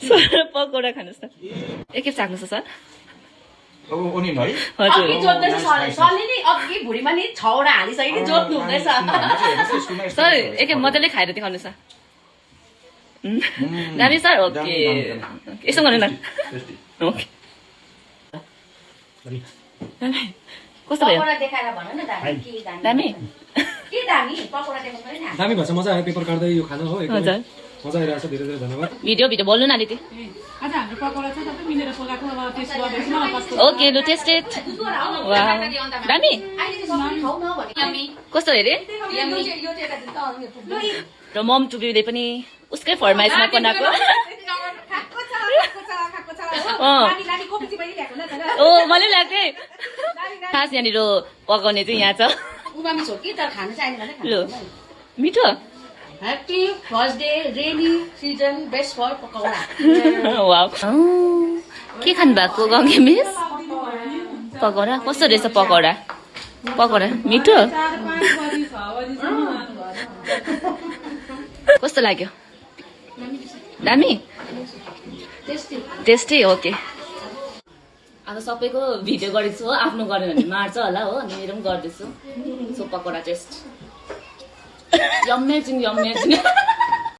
पकौडा खानुहोस् न एकखेप चाख्नुहोस् सर हजुर सरले नि अघि भुँडीमा नि 6 वटा हालिसक्यो नि जोत्नु हुँदैछ सर एकखेप मजाले खाएर देखाउनुहोस् न दामी सर ओके यसो गर्नु न ओके कस्तो भयो पकौडा देखाएर भन न दामी के दामी के दामी पकौडा देखाउनु नि दामी भन्छ मजा आयो पेपर काट्दै यो खाना हो एकदमै हजुर मजा आइरहेछ धेरै धेरै धन्यवाद भिडियो बोल्नु न अलिकति आज हाम्रो पकौडा चाहिँ सबै मिलेर पकाएको अब टेस्ट गर्दैछु मलाई कस्तो ओके लु टेस्टेड वाउ दामी अहिले चाहिँ सबै खाउ न भने कस्तो हेरे यो चाहिँ र मम टुबीले पनि उसकै फरमाइसमा बनाएको ओ मलाई लाग्थ्यो खास यहाँनिर पकाउने चाहिँ यहाँ छ उमामी छो कि तर खानु चाहिँ भने लु मिठो happy first day rainy season best for pakora wow के खानु भएको गङ्गे मिस पकौडा कस्तो रहेछ पकौडा पकौडा मिठो कस्तो लाग्यो दामी टेस्टी ओके अब सबैको भिडियो गरेको छु हो आफ्नो गऱ्यो भने मार्छ होला हो अनि मेरो पनि गर्दैछु सो पकौडा टेस्ट यम्मेजिङ